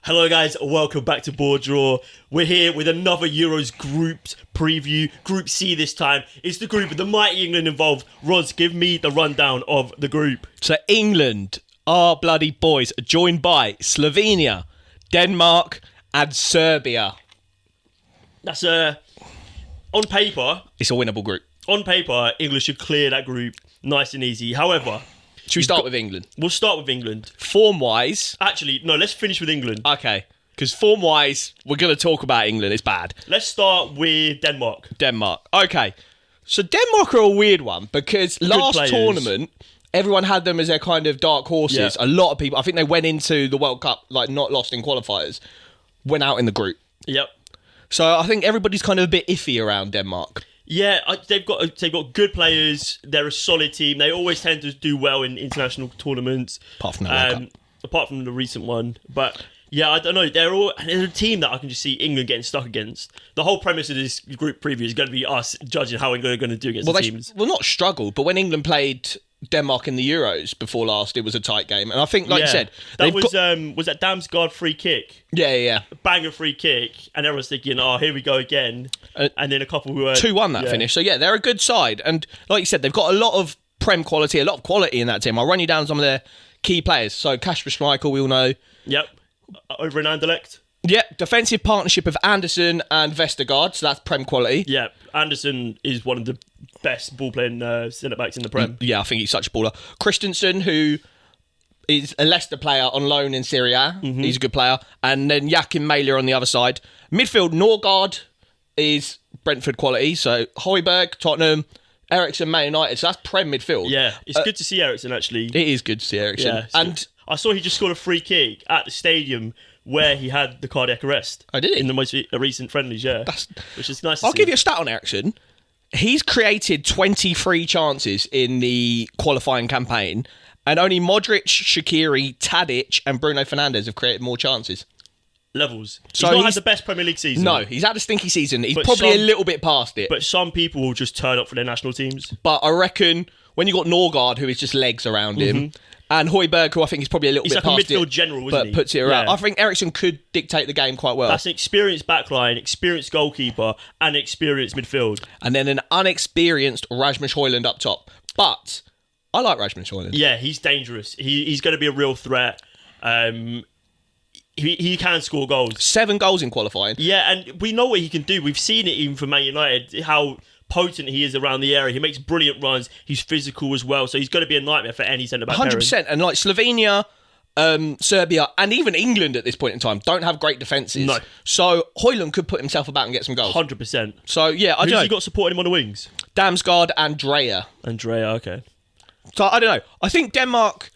Hello guys, welcome back to Board Draw. We're here with another Euros group preview. Group C this time. It's the group with the mighty England involved. Roz, give me the rundown of the group. So England, our bloody boys, are joined by Slovenia, Denmark and Serbia. That's on paper. It's a winnable group. On paper, England should clear that group nice and easy. However, should we start with England? We'll start with England. Form-wise... Actually, no, let's finish with England. Okay, because form-wise, we're going to talk about England. It's bad. Let's start with Denmark. Okay. So Denmark are a weird one because last tournament, everyone had them as their kind of dark horses. Yeah. A lot of people, I think they went into the World Cup, like not lost in qualifiers, went out in the group. Yep. So I think everybody's kind of a bit iffy around Denmark. Yeah, they've got good players. They're a solid team. They always tend to do well in international tournaments. Apart from the World Cup. Apart from the recent one. But yeah, I don't know. They're a team that I can just see England getting stuck against. The whole premise of this group preview is going to be us judging how England are going to do against the teams. Well, not struggled, but when England played Denmark in the Euros before last, it was a tight game. And I think, like you said... That was that Damsgaard free kick? Yeah. Banger free kick. And everyone's thinking, oh, here we go again. And then a couple who were... 2-1 that finish. So, yeah, they're a good side. And like you said, they've got a lot of Prem quality, a lot of quality in that team. I'll run you down some of their key players. So, Kasper Schmeichel, we all know. Yep. Over in Anderlecht. Yep. Defensive partnership of Anderson and Vestergaard. So, that's Prem quality. Yeah. Anderson is one of the best ball-playing centre-backs in the Prem. Yeah, I think he's such a baller. Christensen, who is a Leicester player on loan in Serie A. Mm-hmm. He's a good player. And then Joachim Mæhle on the other side. Midfield, Norgard is Brentford quality. So Højbjerg, Tottenham, Eriksen, Man United. So that's Prem midfield. Yeah, it's good to see Eriksen, actually. It is good to see Eriksen. Yeah, and I saw he just scored a free kick at the stadium where he had the cardiac arrest. Oh, did he? In the most recent friendlies, yeah. Which is nice to see. I'll give you a stat on Eriksen. He's created 23 chances in the qualifying campaign, and only Modric, Shaqiri, Tadic, and Bruno Fernandes have created more chances. Levels. So he's not had the best Premier League season. No, he's had a stinky season. He's probably a little bit past it. But some people will just turn up for their national teams. But I reckon when you got Norgard, who is just legs around him, and Højbjerg, who I think is probably a little bit past it. He's like a midfield general, isn't he? But puts it around. Yeah. I think Eriksen could dictate the game quite well. That's an experienced backline, experienced goalkeeper, and experienced midfield. And then an unexperienced Rasmus Højlund up top. But I like Rasmus Højlund. Yeah, he's dangerous. He's going to be a real threat. He can score goals. 7 goals in qualifying. Yeah, and we know what he can do. We've seen it even for Man United, how potent he is around the area. He makes brilliant runs. He's physical as well, so he's going to be a nightmare for any centre-back. 100%. And like Slovenia, Serbia, and even England at this point in time don't have great defences. No. So Højlund could put himself about and get some goals. 100%. So yeah, I don't know. Who's he got supporting him on the wings? Damsgaard and Dreyer. Okay. So I don't know. I think Denmark,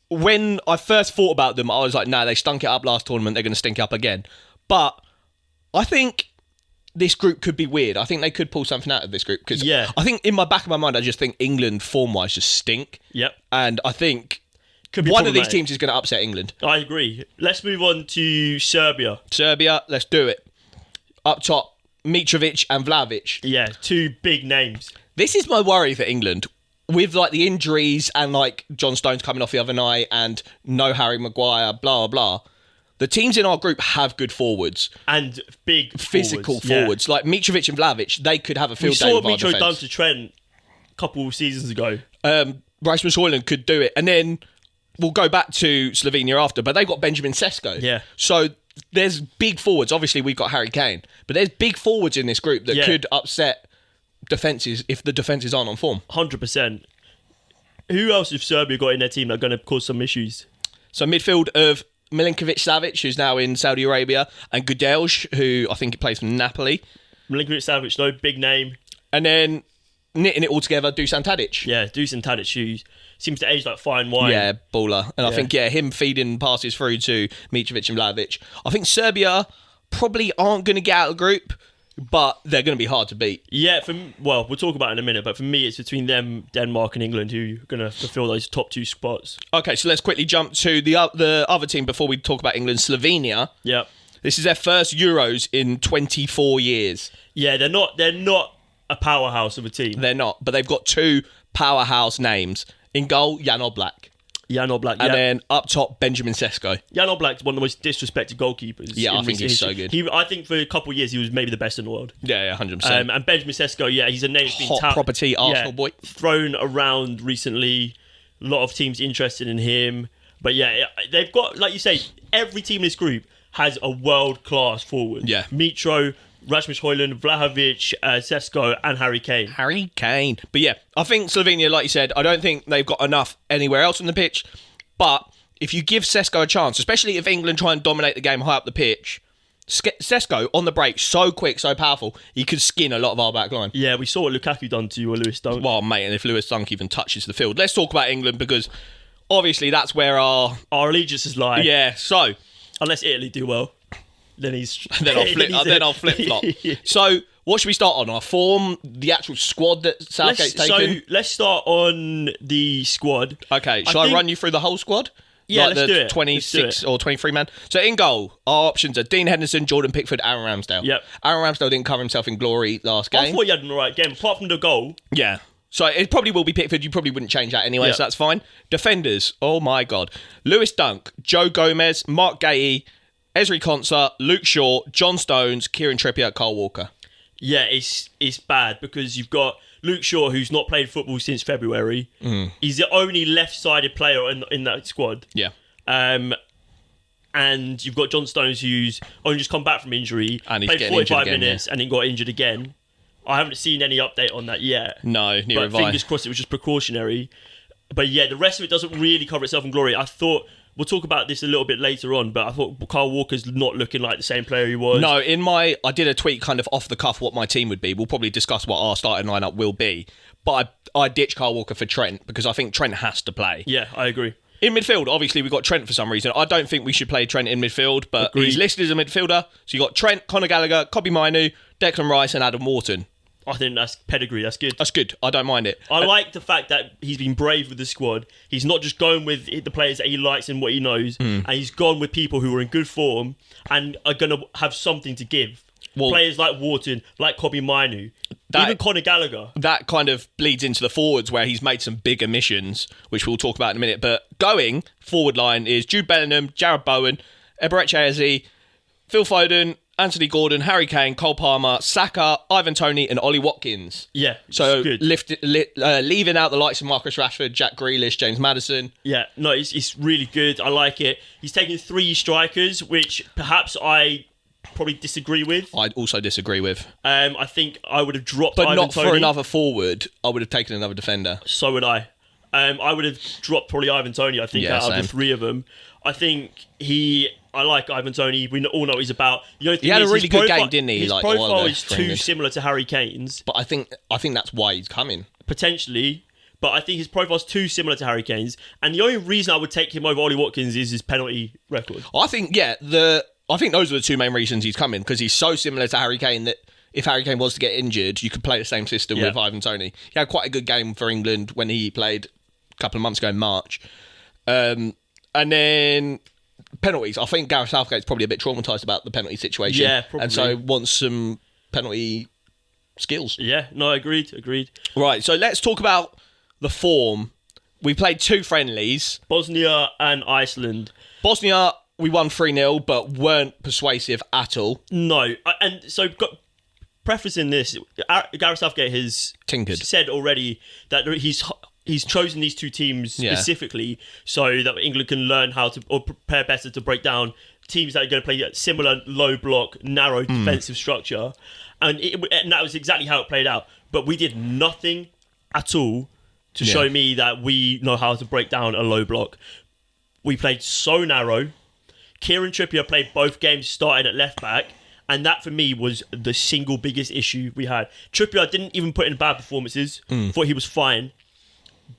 when I first thought about them, I was like, nah, they stunk it up last tournament. They're going to stink it up again. But I think this group could be weird. I think they could pull something out of this group. Because I think in my back of my mind, I just think England form-wise just stink. Yep. And I think could be one of these teams is going to upset England. I agree. Let's move on to Serbia. Let's do it. Up top, Mitrovic and Vlahovic. Yeah, 2 big names. This is my worry for England. With like the injuries and like John Stones coming off the other night and no Harry Maguire, blah, blah, blah. The teams in our group have good forwards. And big physical forwards. Like Mitrovic and Vlahovic, they could have a field day with our defence. We saw Mitro done to Trent a couple of seasons ago. Rasmus Højlund could do it. And then we'll go back to Slovenia after, but they've got Benjamin Sesko. Yeah. So there's big forwards. Obviously, we've got Harry Kane. But there's big forwards in this group that could upset defences if the defences aren't on form. 100%. Who else have Serbia got in their team that are going to cause some issues? So midfield of Milinkovic-Savic, who's now in Saudi Arabia, and Gudelj, who I think plays for Napoli. Milinkovic-Savic, no big name. And then knitting it all together, Dusan Tadic. Yeah, Dusan Tadic, who seems to age like fine wine. Yeah, baller. And I think, him feeding passes through to Mitrovic and Vlahovic. I think Serbia probably aren't going to get out of the group, but they're going to be hard to beat. Yeah, we'll talk about it in a minute, but for me, it's between them, Denmark and England, who are going to fulfil those top 2 spots. Okay, so let's quickly jump to the other team before we talk about England, Slovenia. Yeah. This is their first Euros in 24 years. Yeah, they're not a powerhouse of a team. They're not, but they've got 2 powerhouse names. In goal, Jan Oblak. Jan Oblak, And then up top, Benjamin Sesko. Jan Oblak's one of the most disrespected goalkeepers. Yeah, I think he's so good. I think for a couple of years he was maybe the best in the world. Yeah, 100%. And Benjamin Sesko, he's a name that's been Hot property Arsenal boy. Thrown around recently. A lot of teams interested in him. But yeah, they've got, like you say, every team in this group has a world-class forward. Yeah. Mitro, Rasmus Højlund, Vlahovic, Sesko, and Harry Kane. Harry Kane. But yeah, I think Slovenia, like you said, I don't think they've got enough anywhere else on the pitch. But if you give Sesko a chance, especially if England try and dominate the game high up the pitch, Sesko on the break, so quick, so powerful, he could skin a lot of our back line. Yeah, we saw what Lukaku done to Lewis Dunk. Well, mate, and if Lewis Dunk even touches the field. Let's talk about England, because obviously that's where our allegiances lie. Yeah, so unless Italy do well, then I'll flip flop. So, what should we start on? Our form, the actual squad that Southgate's taken? So, let's start on the squad. Okay, shall I run you through the whole squad? Yeah, like let's do it. 26 or 23 man. So, in goal, our options are Dean Henderson, Jordan Pickford, Aaron Ramsdale. Yep. Aaron Ramsdale didn't cover himself in glory last game. I thought he had an alright game, apart from the goal. Yeah. So it probably will be Pickford. You probably wouldn't change that anyway, so that's fine. Defenders, oh my God. Lewis Dunk, Joe Gomez, Mark Gahey, Ezri Konsa, Luke Shaw, John Stones, Kieran Trippier, Kyle Walker. Yeah, it's bad because you've got Luke Shaw, who's not played football since February. He's the only left-sided player in that squad. Yeah. And you've got John Stones, who's only just come back from injury, and he's played 45 minutes, and then got injured again. I haven't seen any update on that yet. No, neither have I. But fingers crossed it was just precautionary. But yeah, the rest of it doesn't really cover itself in glory. I thought, we'll talk about this a little bit later on, but I thought Kyle Walker's not looking like the same player he was. No, I did a tweet kind of off the cuff what my team would be. We'll probably discuss what our starting lineup will be. But I ditched Kyle Walker for Trent because I think Trent has to play. Yeah, I agree. In midfield, obviously, we've got Trent for some reason. I don't think we should play Trent in midfield, but he's listed as a midfielder. So you've got Trent, Conor Gallagher, Kobbie Mainoo, Declan Rice and Adam Wharton. I think that's pedigree. That's good. That's good. I don't mind it. I like the fact that he's been brave with the squad. He's not just going with the players that he likes and what he knows, and he's gone with people who are in good form and are going to have something to give. Well, players like Wharton, like Kobbie Mainoo, even Conor Gallagher. That kind of bleeds into the forwards where he's made some big omissions, which we'll talk about in a minute. But going forward line is Jude Bellingham, Jarrod Bowen, Eberechi Eze, Phil Foden, Anthony Gordon, Harry Kane, Cole Palmer, Saka, Ivan Toney and Ollie Watkins. Yeah, so good. Leaving out the likes of Marcus Rashford, Jack Grealish, James Maddison. Yeah, no, it's really good. I like it. He's taken 3 strikers, which perhaps I probably disagree with. I'd also disagree with. I think I would have dropped But Ivan not Toney. for another forward. I would have taken another defender. So would I. I would have dropped probably Ivan Toney, I think, out of the 3 of them. I think I like Ivan Toney. We all know what he's about. The only thing he had is, a really good game, didn't he? His profile is too similar to Harry Kane's. But I think that's why he's coming. Potentially. But I think his profile's too similar to Harry Kane's. And the only reason I would take him over Ollie Watkins is his penalty record. I think, I think those are the 2 main reasons he's coming, because he's so similar to Harry Kane that if Harry Kane was to get injured, you could play the same system with Ivan Toney. He had quite a good game for England when he played a couple of months ago in March. And then penalties. I think Gareth Southgate's probably a bit traumatised about the penalty situation. Yeah, probably. And so wants some penalty skills. Yeah, no, agreed. Right, so let's talk about the form. We played 2 friendlies. Bosnia and Iceland. Bosnia, we won 3-0, but weren't persuasive at all. No, and so prefacing this, Gareth Southgate has said already that he's chosen these 2 teams specifically so that England can learn how to, or prepare better to break down teams that are going to play a similar low block, narrow defensive structure. And that was exactly how it played out. But we did nothing at all to show me that we know how to break down a low block. We played so narrow. Kieran Trippier played both games starting at left back, and that for me was the single biggest issue we had. Trippier didn't even put in bad performances. Thought he was fine,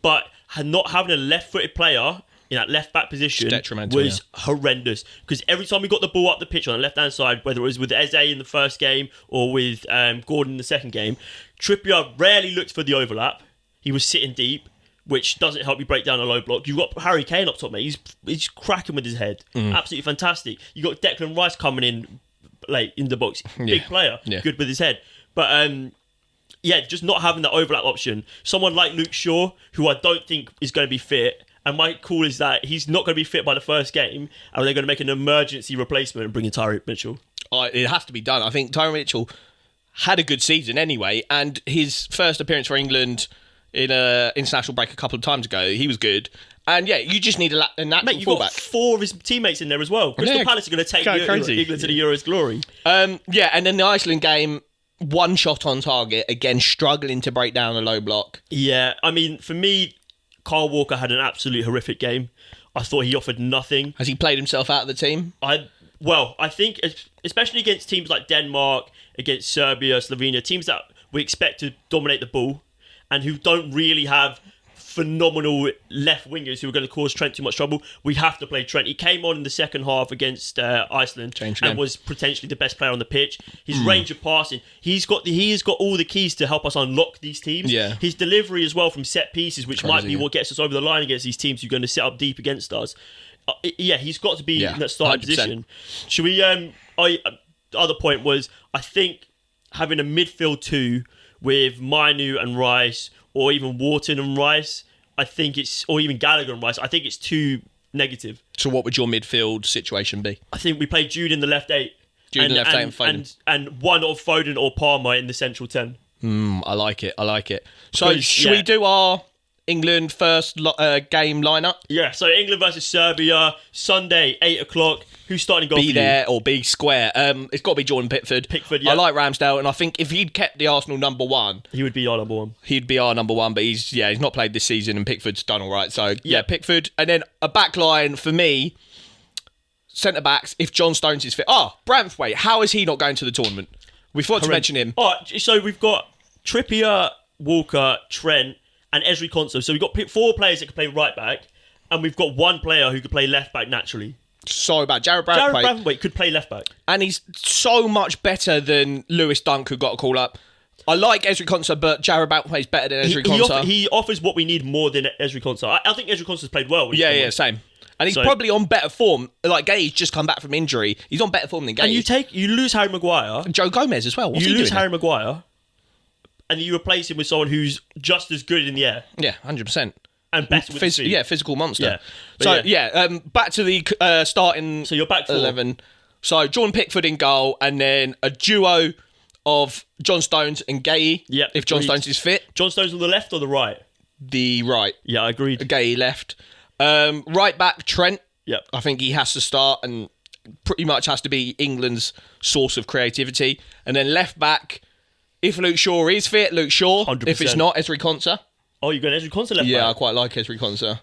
but not having a left-footed player in that left-back position was horrendous. Because every time we got the ball up the pitch on the left-hand side, whether it was with Eze in the first game or with Gordon in the second game, Trippier rarely looked for the overlap. He was sitting deep, which doesn't help you break down a low block. You've got Harry Kane up top, mate. He's cracking with his head. Absolutely fantastic. You've got Declan Rice coming in late in the box. Big player. Good with his head. But just not having that overlap option. Someone like Luke Shaw, who I don't think is going to be fit, And my call is that he's not going to be fit by the first game, and they're going to make an emergency replacement and bring in Tyreek Mitchell. It has to be done. I think Tyreek Mitchell had a good season anyway, and his first appearance for England in an international break a couple of times ago, he was good. And yeah, you just need a natural Mate, you've fullback. got 4 of his teammates in there as well. Crystal Palace are going to take England to the Euros glory. Yeah, and then the Iceland game, 1 shot on target, again struggling to break down a low block. Yeah, I mean, for me, Kyle Walker had an absolute horrific game. I thought he offered nothing. Has he played himself out of the team? I think, especially against teams like Denmark, against Serbia, Slovenia, teams that we expect to dominate the ball and who don't really have phenomenal left wingers who are going to cause Trent too much trouble, we have to play Trent. He came on in the second half against Iceland and was potentially the best player on the pitch. His range of passing, he's got all the keys to help us unlock these teams. Yeah. His delivery as well from set pieces, which might be what gets us over the line against these teams who are going to set up deep against us. He's got to be in that starting 100%. Position. Should we? The other point was, I think having a midfield 2 with Mainu and Rice, or even Wharton and Rice, or even Gallagher and Rice, I think it's too negative. So what would your midfield situation be? I think we play Jude in the left 8. Jude in the left 8 and Foden. And one of Foden or Palmer in the central 10. I like it. So should we do our England first game lineup? Yeah, so England versus Serbia, Sunday, 8 o'clock. Who's starting goal for you? Be there or be square. It's got to be Jordan Pickford. Yeah. I like Ramsdale, and I think if he'd kept the Arsenal number 1... he would be our number 1. He'd be our number 1, but he's not played this season, and Pickford's done all right. So, Pickford. And then a back line for me, centre-backs, if John Stones is fit. Branthwaite, how is he not going to the tournament? We forgot to mention him. So we've got Trippier, Walker, Trent, and Ezri Konsa. So we've got 4 players that can play right back, and we've got 1 player who can play left back naturally. So bad. Jared Branthwaite could play left back. And he's so much better than Lewis Dunk, who got a call up. I like Ezri Konsa, but Jared Branthwaite's better than Ezri Konsa. He offers what we need more than Ezri Konsa. I think Ezri Konsa's played well. Same. And he's probably on better form. Like, Gay's just come back from injury. He's on better form than Gay. And you lose Harry Maguire. And Joe Gomez as well. What's you he lose doing Harry Maguire, and you replace him with someone who's just as good in the air. Yeah, 100%. And better with his feet. Yeah, physical monster. Back to the starting so you're back 4. 11. So Jordan Pickford in goal, and then a duo of John Stones and Gay. Yep, if John Stones is fit. John Stones on the left or the right? The right. Yeah, I agreed. Gay left. Right back Trent. Yep. I think he has to start and pretty much has to be England's source of creativity. And then left back, if Luke Shaw is fit, Luke Shaw. 100%. If it's not, Ezri Konsa. Oh, you're going Ezri Konsa left back? Yeah, I quite like Ezri Konsa.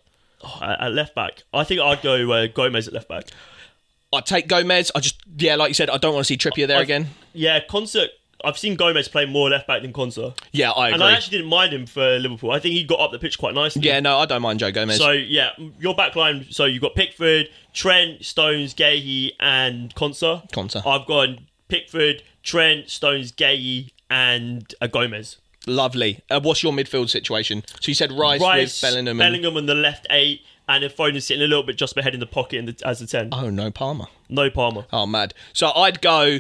At left back, I think I'd go Gomez at left back. I'd take Gomez. Like you said, I don't want to see Trippier there again. Yeah, Konsa. I've seen Gomez play more left back than Konsa. Yeah, I agree. And I actually didn't mind him for Liverpool. I think he got up the pitch quite nicely. Yeah, no, I don't mind Joe Gomez. So, yeah, your back line, so you've got Pickford, Trent, Stones, Gahey, and Konsa. I've got Pickford, Trent, Stones, Gahey, and Gomez. Lovely. What's your midfield situation? So you said Rice with Bellingham. Bellingham on the left 8, and then Foden sitting a little bit just ahead in the pocket as the 10. Oh, no Palmer. No Palmer. Oh, mad. So I'd go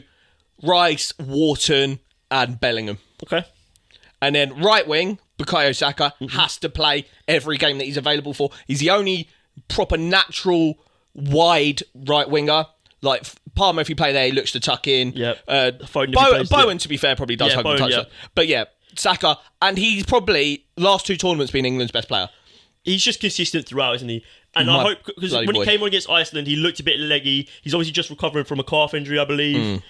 Rice, Wharton, and Bellingham. Okay. And then right wing, Bukayo Saka has to play every game that he's available for. He's the only proper natural wide right winger. Like Palmer, if you play there, he looks to tuck in. Yep. Bowen, to be fair, probably does hope and touch that. But yeah, Saka, and he's probably last 2 tournaments been England's best player. He's just consistent throughout, isn't he? And I hope, because when he came on against Iceland, he looked a bit leggy. He's obviously just recovering from a calf injury, I believe.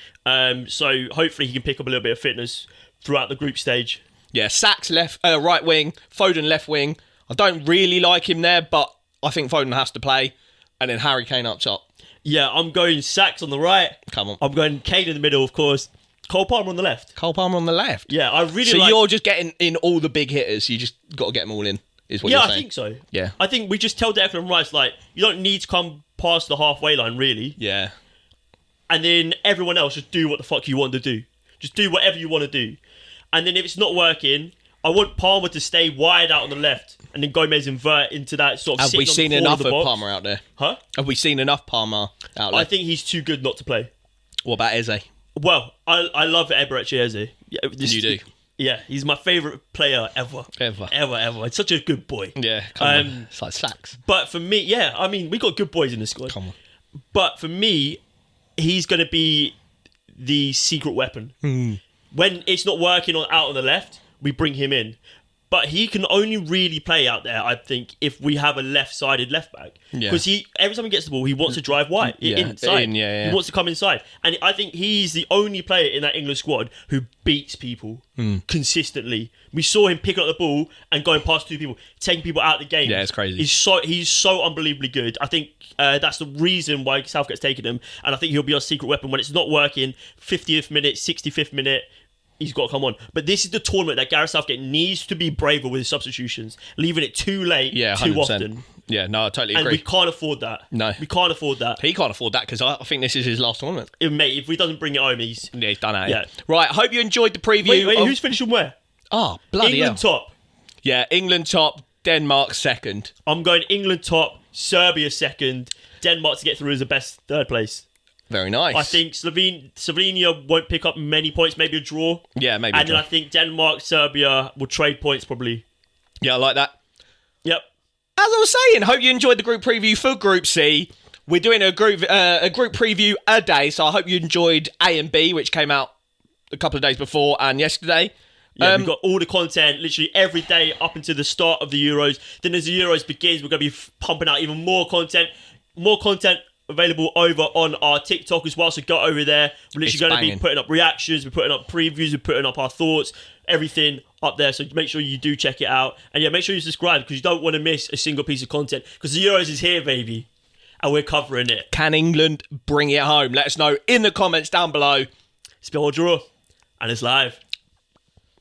So hopefully he can pick up a little bit of fitness throughout the group stage. Yeah, Saks right wing, Foden left wing. I don't really like him there, but I think Foden has to play. And then Harry Kane up top. Yeah, I'm going Saks on the right. Come on. I'm going Kane in the middle, of course. Cole Palmer on the left. Yeah, I really So you're just getting in all the big hitters. You just got to get them all in. Yeah, I think so. Yeah. I think we just tell Declan Rice, you don't need to come past the halfway line, really. Yeah. And then everyone else, just do what the fuck you want to do. Just do whatever you want to do. And then if it's not working, I want Palmer to stay wide out on the left and then Gomez invert into that sort of Have we seen enough of Palmer out there? Huh? Have we seen enough Palmer out there? I think he's too good not to play. What about Eze? Well, I love Eberechi Eze. You do? Yeah, he's my favourite player ever. Ever. It's such a good boy. Yeah, come on. It's like Sacks. But for me, we got good boys in the squad. Come on. But for me, he's going to be the secret weapon. When it's not working out on the left, we bring him in. But he can only really play out there, I think, if we have a left-sided left-back. Because every time he gets the ball, he wants to drive wide, inside. He wants to come inside. And I think he's the only player in that England squad who beats people consistently. We saw him picking up the ball and going past 2 people, taking people out of the game. Yeah, it's crazy. He's so unbelievably good. I think that's the reason why Southgate's taken him. And I think he'll be our secret weapon when it's not working. 50th minute, 65th minute. He's got to come on. But this is the tournament that Gareth Southgate needs to be braver with his substitutions, leaving it too late, too 100%. Often. Yeah, no, I totally agree. And we can't afford that. No. We can't afford that. He can't afford that because I think this is his last tournament. Mate, if he doesn't bring it home, he's done out. Yeah. Right, I hope you enjoyed the preview. Wait, who's finishing where? Oh, bloody England top. Yeah, England top, Denmark second. I'm going England top, Serbia second, Denmark to get through as the best third place. Very nice. I think Slovenia won't pick up many points, maybe a draw. Yeah, maybe And then I think Denmark, Serbia will trade points probably. Yeah, I like that. Yep. As I was saying, hope you enjoyed the group preview for Group C. We're doing a group preview a day, so I hope you enjoyed A and B, which came out a couple of days before and yesterday. Yeah, we've got all the content literally every day up until the start of the Euros. Then as the Euros begins, we're going to be pumping out even more content. More content available over on our TikTok as well, so go over there. We're literally going to be putting up reactions, we're putting up previews, we're putting up our thoughts, everything up there, so make sure you do check it out. And yeah, make sure you subscribe because you don't want to miss a single piece of content because the Euros is here, baby, and we're covering it. Can England bring it home? Let us know in the comments down below. Spill or draw, and it's live.